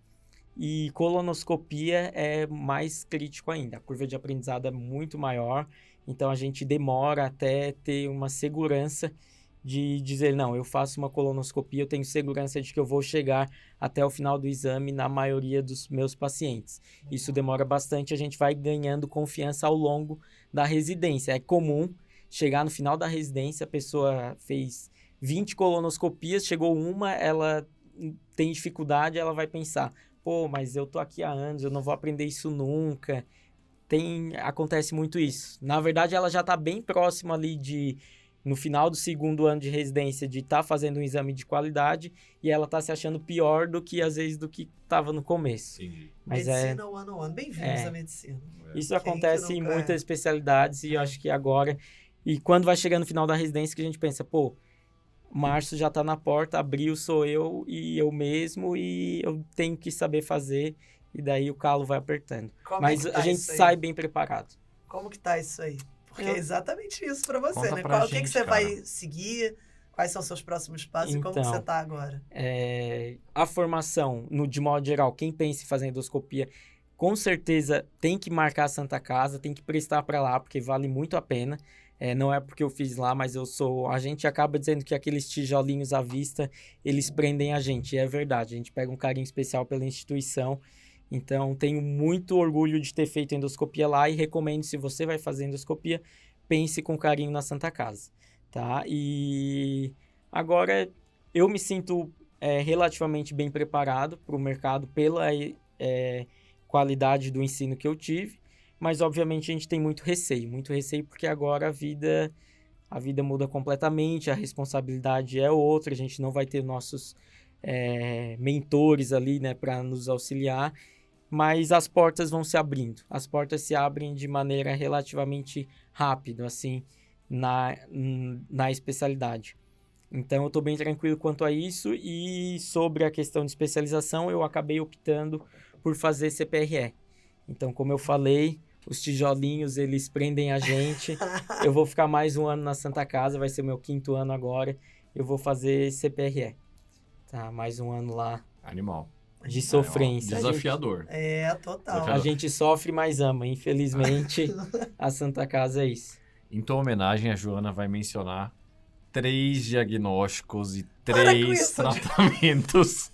e colonoscopia é mais crítico ainda. A curva de aprendizado é muito maior, então a gente demora até ter uma segurança de dizer, não, eu faço uma colonoscopia, eu tenho segurança de que eu vou chegar até o final do exame na maioria dos meus pacientes. Isso demora bastante, a gente vai ganhando confiança ao longo da residência. É comum chegar no final da residência, a pessoa fez 20 colonoscopias, chegou uma, ela tem dificuldade, ela vai pensar, pô, mas eu tô aqui há anos, eu não vou aprender isso nunca. Acontece muito isso. Na verdade, ela já tá bem próxima ali de no final do 2º ano de residência de estar fazendo um exame de qualidade e ela tá se achando pior do que, às vezes, do que estava no começo. Entendi. Mas medicina 101. Bem-vindos é. à medicina. Isso Quem acontece que em nunca muitas especialidades e eu acho que agora... E quando vai chegando no final da residência que a gente pensa, pô, março já tá na porta, abril sou eu e eu mesmo e eu tenho que saber fazer e daí o calo vai apertando. Como é Mas que tá a gente isso aí? sai bem preparado. Como que tá isso aí? Porque Eu- é exatamente isso pra você, Conta né? pra O que gente, você cara. vai seguir? Quais são os seus próximos passos e como que Então, você tá agora? A formação, de modo geral, quem pensa em fazer endoscopia, com certeza tem que marcar a Santa Casa, tem que prestar para lá, porque vale muito a pena. Não é porque eu fiz lá, mas a gente acaba dizendo que aqueles tijolinhos à vista, eles prendem a gente, e é verdade. A gente pega um carinho especial pela instituição. Então, tenho muito orgulho de ter feito endoscopia lá e recomendo, se você vai fazer endoscopia, pense com carinho na Santa Casa, tá? E agora eu me sinto relativamente bem preparado para o mercado pela qualidade do ensino que eu tive, mas obviamente a gente tem muito receio porque agora a vida muda completamente, a responsabilidade é outra, a gente não vai ter nossos mentores ali, né, para nos auxiliar, mas as portas vão se abrindo. As portas se abrem de maneira relativamente rápida, assim, na especialidade. Então, eu estou bem tranquilo quanto a isso. E sobre a questão de especialização, eu acabei optando por fazer CPRE. Então, como eu falei, os tijolinhos, eles prendem a gente. Eu vou ficar mais um ano na Santa Casa, vai ser meu 5º ano agora. Eu vou fazer CPRE. Tá, mais um ano lá. Animal. De sofrência. Desafiador. Total. A gente sofre, mas ama. Infelizmente, a Santa Casa é isso. Em tua homenagem, a Joana vai mencionar 3 diagnósticos e Para com 3 isso. tratamentos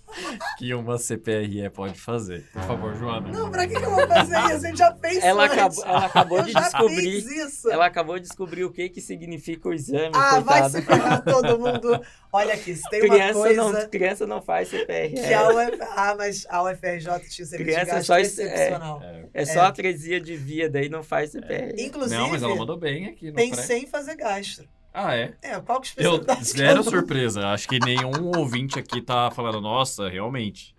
que uma CPRE pode fazer. Por favor, Joana. Não, pra que eu vou fazer isso? A gente já fez Ela antes. acabou Eu de já descobrir. fiz isso. Ela acabou de descobrir o que significa o exame, Vai coitada. se ferrar todo mundo. Olha aqui, se tem uma coisa Criança não faz CPRE. que mas a UFRJ tinha o serviço de Criança gasto só excepcional. É só atresia de via, daí não faz CPRE. Inclusive, Não, mas ela mandou bem aqui no pré. pensei em fazer gastro. Ah, é? Qual que Eu, especialidade? zero surpresa. Acho que nenhum ouvinte aqui tá falando, nossa, realmente.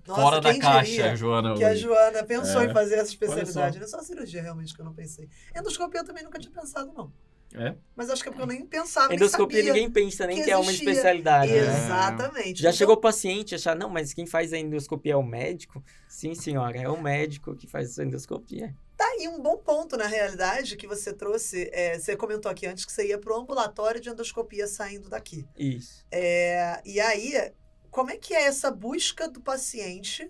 Nossa, Fora da quem caixa, diria Joana. que a hoje. Joana pensou em fazer essa Olha especialidade. só. Não é só cirurgia, realmente, que eu não pensei. Endoscopia eu também nunca tinha pensado, não. É? Mas acho que é porque eu nem pensava, Endoscopia nem sabia. ninguém pensa nem que que é uma existia. especialidade. Né? Exatamente. Já Então, chegou o paciente a achar, não, mas quem faz a endoscopia é o médico? Sim, senhora, é o médico que faz a endoscopia. Tá aí um bom ponto, na realidade, que você trouxe. Você comentou aqui antes que você ia pro ambulatório de endoscopia saindo daqui. Isso. E aí, como é que é essa busca do paciente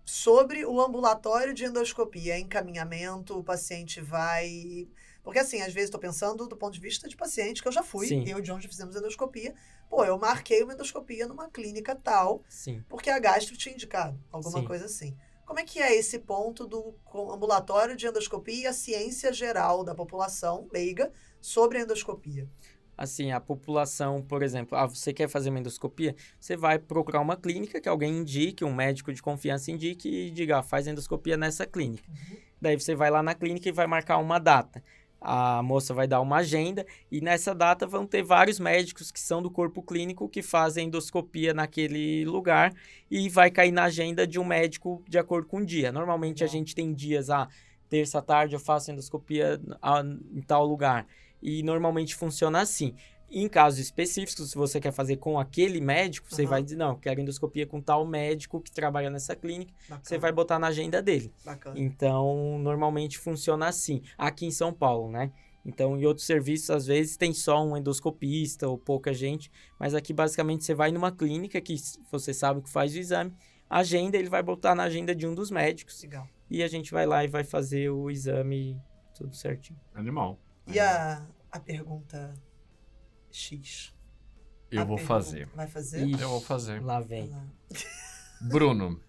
sobre o ambulatório de endoscopia? É encaminhamento, o paciente vai... Porque assim, às vezes estou pensando do ponto de vista de paciente que eu já fui, Sim. eu e o John já fizemos endoscopia. Pô, eu marquei uma endoscopia numa clínica tal, Sim. porque a gastro tinha indicado, alguma Sim. coisa assim. Como é que é esse ponto do ambulatório de endoscopia e a ciência geral da população leiga sobre a endoscopia? Assim, a população, por exemplo, você quer fazer uma endoscopia, você vai procurar uma clínica que alguém indique, um médico de confiança indique e diga, faz endoscopia nessa clínica. Daí você vai lá na clínica e vai marcar uma data. A moça vai dar uma agenda e nessa data vão ter vários médicos que são do corpo clínico que fazem endoscopia naquele lugar e vai cair na agenda de um médico de acordo com o dia. Normalmente a gente tem dias, terça à tarde eu faço endoscopia em tal lugar. E normalmente funciona assim. Em casos específicos, se você quer fazer com aquele médico, você vai dizer, não, quero endoscopia com tal médico que trabalha nessa clínica, você vai botar na agenda dele. Bacana. Então, normalmente funciona assim, aqui em São Paulo, né? Então, em outros serviços, às vezes, tem só um endoscopista ou pouca gente, mas aqui, basicamente, você vai numa clínica que você sabe que faz o exame, agenda, ele vai botar na agenda de um dos médicos. Legal. E a gente vai lá e vai fazer o exame tudo certinho. Animal. E a pergunta X? Eu vou fazer. Vai fazer? Ixi, Eu vou fazer. Lá vem. Vai lá. Bruno,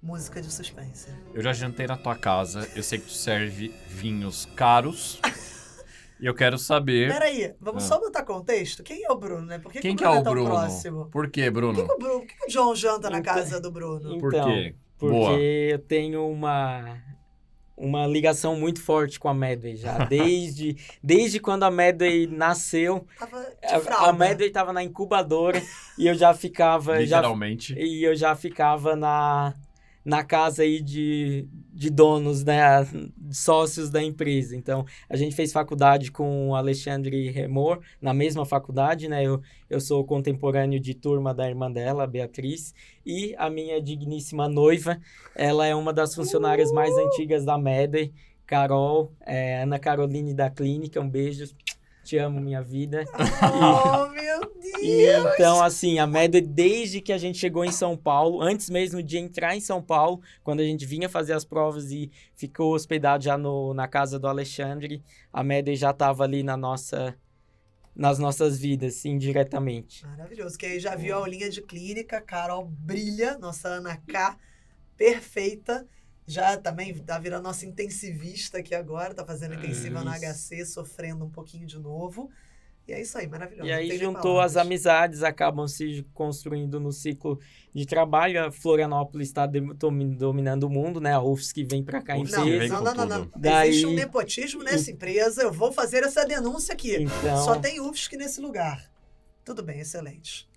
Música de suspense. eu já jantei na tua casa. Eu sei que tu serve vinhos caros. E eu quero saber... Peraí, vamos só botar contexto? Quem é o Bruno, né? Por que Quem o que é Bruno o tão Bruno? próximo? Por que, Bruno? Por que o John janta na Então- casa do Bruno? Por Então, quê? Porque Boa. eu tenho uma ligação muito forte com a Medway já. Desde quando a Medway nasceu, Tava de a fralda. Medway estava na incubadora e eu já ficava... Literalmente. E eu já ficava na casa aí de donos, né, sócios da empresa. Então, a gente fez faculdade com o Alexandre Remor, na mesma faculdade, né, eu sou contemporâneo de turma da irmã dela, a Beatriz, e a minha digníssima noiva, ela é uma das funcionárias mais antigas da Medway, Carol, Ana Caroline da Clínica, um beijo, te amo, minha vida. Oh, meu Deus! E, então, assim, a Medway, desde que a gente chegou em São Paulo, antes mesmo de entrar em São Paulo, quando a gente vinha fazer as provas e ficou hospedado já na casa do Alexandre, a Medway já estava ali nas nossas vidas, indiretamente. Maravilhoso, que aí já viu a aulinha de clínica, Carol brilha, nossa Ana K, perfeita. Já também tá virando nossa intensivista aqui agora, tá fazendo intensiva no HC, sofrendo um pouquinho de novo. E é isso aí, maravilhoso. E não aí tem nem juntou as palavras. amizades, acabam se construindo no ciclo de trabalho. A Florianópolis está dominando o mundo, né? A UFSC vem para cá em UFSC vem peso. com Não. tudo. Daí- Existe um nepotismo nessa empresa, eu vou fazer essa denúncia aqui. Então, Só tem UFSC nesse lugar. Tudo bem, excelente.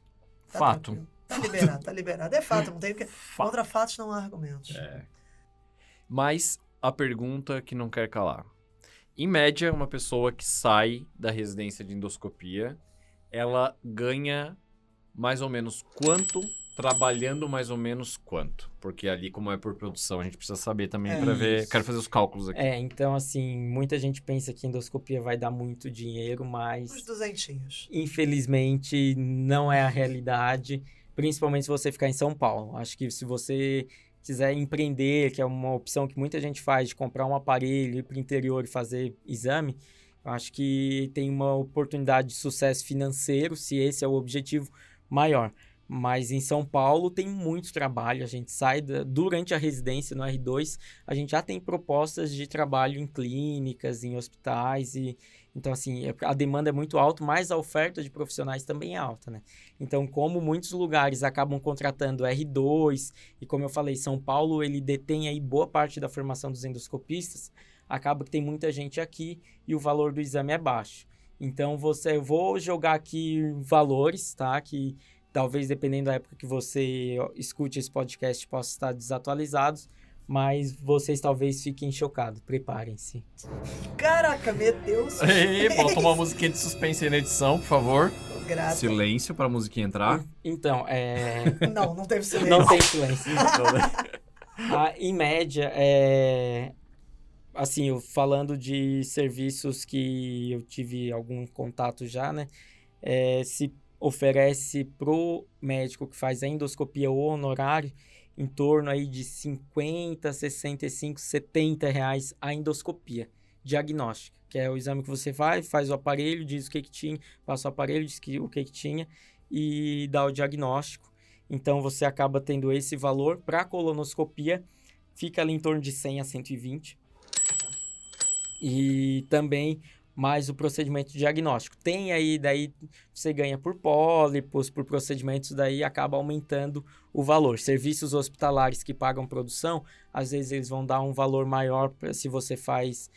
Tá Fato. tranquilo. Tá liberado, tá liberado. É fato, não tem o que... Fato. Contra fatos não há argumentos. Mas a pergunta que não quer calar. Em média, uma pessoa que sai da residência de endoscopia, ela ganha mais ou menos quanto, trabalhando mais ou menos quanto? Porque ali, como é por produção, a gente precisa saber também para ver. Isso. Quero fazer os cálculos aqui. então, assim, muita gente pensa que endoscopia vai dar muito dinheiro, Uns mas 200. infelizmente não é a realidade, principalmente se você ficar em São Paulo. Acho que se você quiser empreender, que é uma opção que muita gente faz, de comprar um aparelho, ir para o interior e fazer exame, eu acho que tem uma oportunidade de sucesso financeiro, se esse é o objetivo, maior. Mas em São Paulo tem muito trabalho, a gente sai durante a residência no R2, a gente já tem propostas de trabalho em clínicas, em hospitais, então assim, a demanda é muito alta, mas a oferta de profissionais também é alta, né? Então, como muitos lugares acabam contratando R2, e como eu falei, São Paulo, ele detém aí boa parte da formação dos endoscopistas, acaba que tem muita gente aqui e o valor do exame é baixo. Então, eu vou jogar aqui valores, tá? Que talvez, dependendo da época que você escute esse podcast, possa estar desatualizados, mas vocês talvez fiquem chocados. Preparem-se. Caraca, meteu o Ei, bota uma musiquinha de suspense aí na edição, por favor. Grata. Silêncio para a musiquinha entrar. Então, Não teve silêncio. não tem silêncio. Em média, assim, falando de serviços que eu tive algum contato já, né? Se oferece pro médico que faz a endoscopia ou honorário em torno aí de 50, 65, 70 reais a endoscopia diagnóstica, que é o exame que você faz o aparelho, diz o que tinha, passa o aparelho, diz o que tinha e dá o diagnóstico. Então, você acaba tendo esse valor. Para a colonoscopia, fica ali em torno de 100 a 120. E também mais o procedimento diagnóstico. Tem aí, daí você ganha por pólipos, por procedimentos, daí acaba aumentando o valor. Serviços hospitalares que pagam produção, às vezes eles vão dar um valor maior se você faz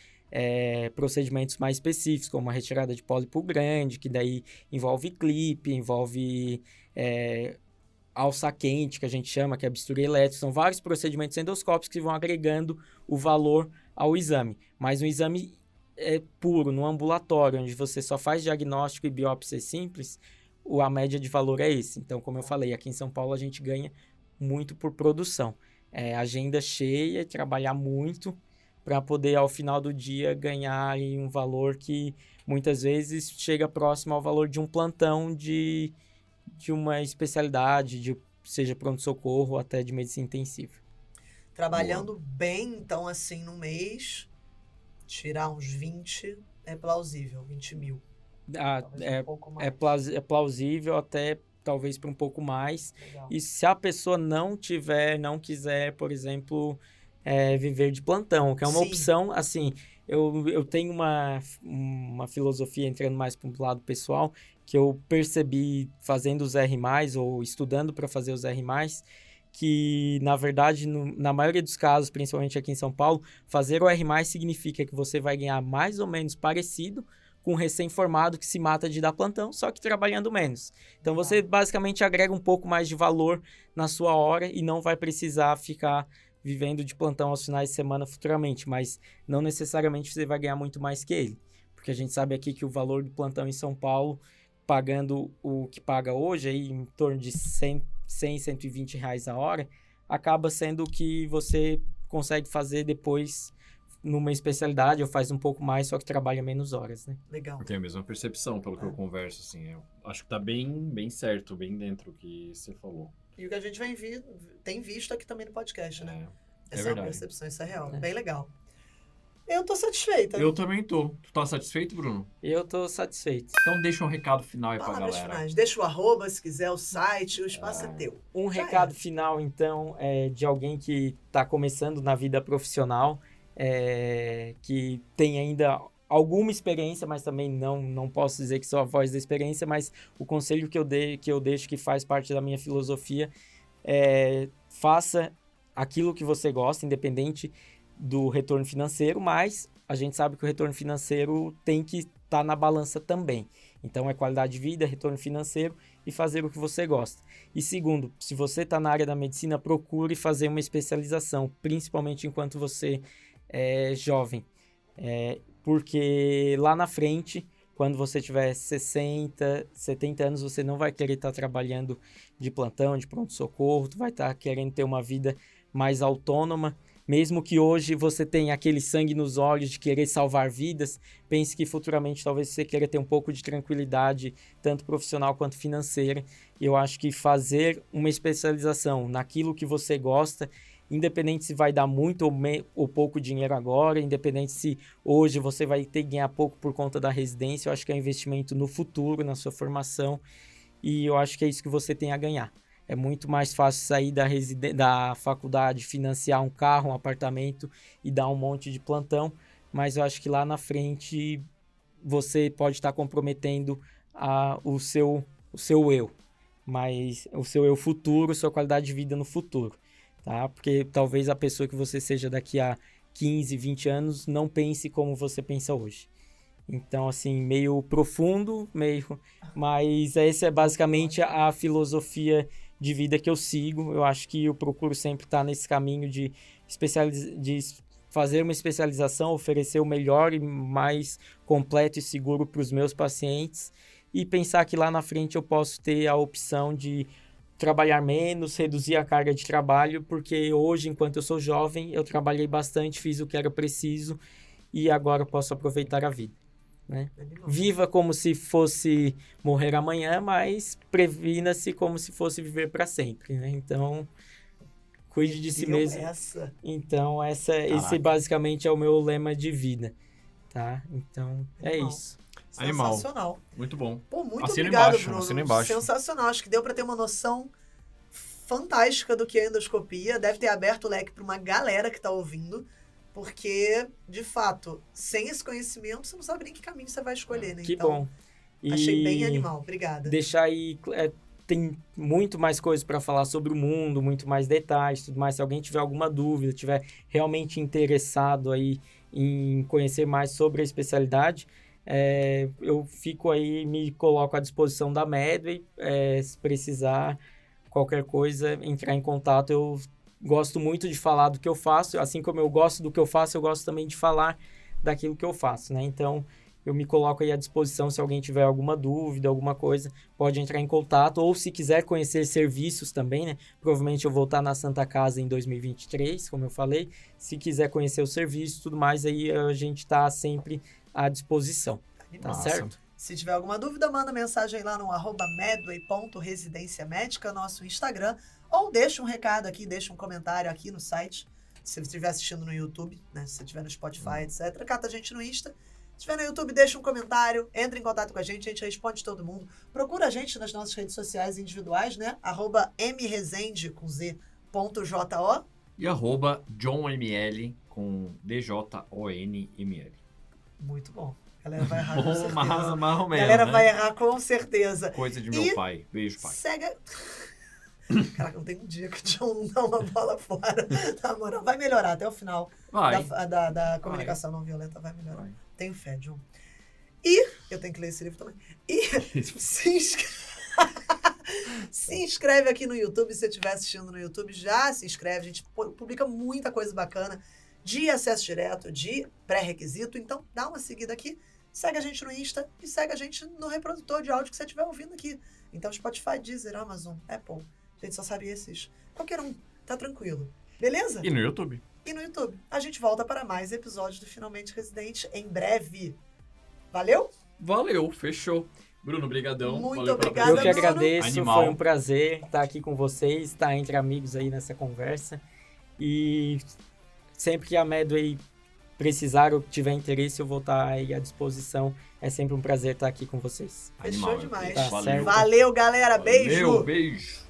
procedimentos mais específicos, como a retirada de pólipo grande, que daí envolve clipe, envolve alça quente, que a gente chama, que é bisturi elétrico. São vários procedimentos endoscópicos que vão agregando o valor ao exame. Mas um exame puro, no ambulatório, onde você só faz diagnóstico e biópsia simples, a média de valor é esse. Então, como eu falei, aqui em São Paulo a gente ganha muito por produção. Agenda cheia, trabalhar muito para poder, ao final do dia, ganhar aí um valor que muitas vezes chega próximo ao valor de um plantão de uma especialidade, seja pronto-socorro ou até de medicina intensiva. Trabalhando bem, então, assim, no mês, tirar uns 20 é plausível, 20 mil. Talvez um pouco mais. É plausível até talvez para um pouco mais. Legal. E se a pessoa não quiser, por exemplo, viver de plantão, que é uma Sim. opção, assim, eu tenho uma filosofia, entrando mais para um lado pessoal, que eu percebi fazendo os R+, ou estudando para fazer os R+, que, na verdade, na maioria dos casos, principalmente aqui em São Paulo, fazer o R+, significa que você vai ganhar mais ou menos parecido com um recém-formado que se mata de dar plantão, só que trabalhando menos. Então, você basicamente agrega um pouco mais de valor na sua hora e não vai precisar ficar vivendo de plantão aos finais de semana futuramente, mas não necessariamente você vai ganhar muito mais que ele. Porque a gente sabe aqui que o valor do plantão em São Paulo, pagando o que paga hoje, aí em torno de 100, 120 reais a hora, acaba sendo o que você consegue fazer depois numa especialidade, ou faz um pouco mais, só que trabalha menos horas, né? Legal. Eu tenho a mesma percepção, pelo que eu converso, assim. Eu acho que tá bem certo, bem dentro do que você falou. E o que a gente tem visto aqui também no podcast, né? É Essa é uma verdade. percepção, isso é real. Bem legal. Eu tô satisfeita. Eu também tô. Tu tá satisfeito, Bruno? Eu tô satisfeito. Então deixa um recado final aí pra Palavras galera. finais. Deixa o arroba, se quiser, o site, o espaço é teu. Um Já recado era. final, então, é de alguém que está começando na vida profissional, que tem ainda alguma experiência, mas também não posso dizer que sou a voz da experiência, mas o conselho que eu deixo, que faz parte da minha filosofia, faça aquilo que você gosta, independente do retorno financeiro, mas a gente sabe que o retorno financeiro tem que estar na balança também. Então, é qualidade de vida, retorno financeiro e fazer o que você gosta. E segundo, se você está na área da medicina, procure fazer uma especialização, principalmente enquanto você é jovem. Porque lá na frente, quando você tiver 60, 70 anos, você não vai querer estar trabalhando de plantão, de pronto-socorro, tu vai estar querendo ter uma vida mais autônoma. Mesmo que hoje você tenha aquele sangue nos olhos de querer salvar vidas, pense que futuramente talvez você queira ter um pouco de tranquilidade, tanto profissional quanto financeira. E eu acho que fazer uma especialização naquilo que você gosta, independente se vai dar muito ou pouco dinheiro agora, independente se hoje você vai ter que ganhar pouco por conta da residência, eu acho que é um investimento no futuro, na sua formação, e eu acho que é isso que você tem a ganhar. É muito mais fácil sair da faculdade, financiar um carro, um apartamento e dar um monte de plantão, mas eu acho que lá na frente você pode estar comprometendo o seu eu, mas o seu eu futuro, sua qualidade de vida no futuro, tá? Porque talvez a pessoa que você seja daqui a 15, 20 anos não pense como você pensa hoje. Então, assim, meio profundo, mas essa é basicamente a filosofia de vida que eu sigo. Eu acho que eu procuro sempre estar nesse caminho de fazer uma especialização, oferecer o melhor e mais completo e seguro para os meus pacientes e pensar que lá na frente eu posso ter a opção de trabalhar menos, reduzir a carga de trabalho, porque hoje, enquanto eu sou jovem, eu trabalhei bastante, fiz o que era preciso e agora eu posso aproveitar a vida. Né? Viva como se fosse morrer amanhã, mas previna-se como se fosse viver para sempre, né? Então, cuide de si mesmo. Então, esse basicamente é o meu lema de vida, tá? Então, é isso. Sensacional. Muito bom. Pô, muito assina obrigado, embaixo, Bruno. assina embaixo. Sensacional. Acho que deu para ter uma noção fantástica do que é endoscopia. Deve ter aberto o leque para uma galera que tá ouvindo. Porque, de fato, sem esse conhecimento, você não sabe nem que caminho você vai escolher, né? Que então, bom. E achei bem animal. Obrigada. Deixar aí... tem muito mais coisas para falar sobre o mundo, muito mais detalhes, tudo mais. Se alguém tiver alguma dúvida, tiver realmente interessado aí em conhecer mais sobre a especialidade, eu fico aí, me coloco à disposição da Medway. Se precisar, qualquer coisa, entrar em contato, eu gosto muito de falar do que eu faço, assim como eu gosto do que eu faço, eu gosto também de falar daquilo que eu faço, né? Então, eu me coloco aí à disposição, se alguém tiver alguma dúvida, alguma coisa, pode entrar em contato, ou se quiser conhecer serviços também, né? Provavelmente eu vou estar na Santa Casa em 2023, como eu falei. Se quiser conhecer o serviço e tudo mais, aí a gente está sempre à disposição, tá certo? Se tiver alguma dúvida, manda mensagem lá no @medway.residenciamédica, nosso Instagram, ou deixa um recado aqui, deixa um comentário aqui no site, se você estiver assistindo no YouTube, né? Se você estiver no Spotify, etc. Cata a gente no Insta. Se estiver no YouTube, deixa um comentário, entra em contato com a gente responde todo mundo. Procura a gente nas nossas redes sociais individuais, né? @mresende com z.jo e @johnml com DJONML. Muito bom. A galera vai errar com certeza. Mais ou menos, a galera né? vai errar com certeza. Coisa de meu pai. Beijo, pai. Caraca, não tem um dia que o John não dá uma bola fora. Na moral, vai melhorar até o final Vai. da comunicação não violenta, vai melhorar. Vai. Tenho fé, John. E, eu tenho que ler esse livro também. E se inscreve aqui no YouTube, se você estiver assistindo no YouTube, já se inscreve. A gente publica muita coisa bacana de acesso direto, de pré-requisito. Então, dá uma seguida aqui, segue a gente no Insta e segue a gente no reprodutor de áudio que você estiver ouvindo aqui. Então, Spotify, Deezer, Amazon, Apple. A gente só sabe esses. Qualquer um, tá tranquilo. Beleza? E no YouTube. E no YouTube. A gente volta para mais episódios do Finalmente Residente em breve. Valeu? Valeu, fechou. Bruno, brigadão. Muito Valeu pela obrigada, Eu que Bruno. agradeço, Animal. foi um prazer estar aqui com vocês, estar entre amigos aí nessa conversa. E sempre que a Medway precisar ou tiver interesse, eu vou estar aí à disposição. É sempre um prazer estar aqui com vocês. Fechou demais. Tá Valeu. certo. Valeu, galera. Beijo. Valeu, beijo.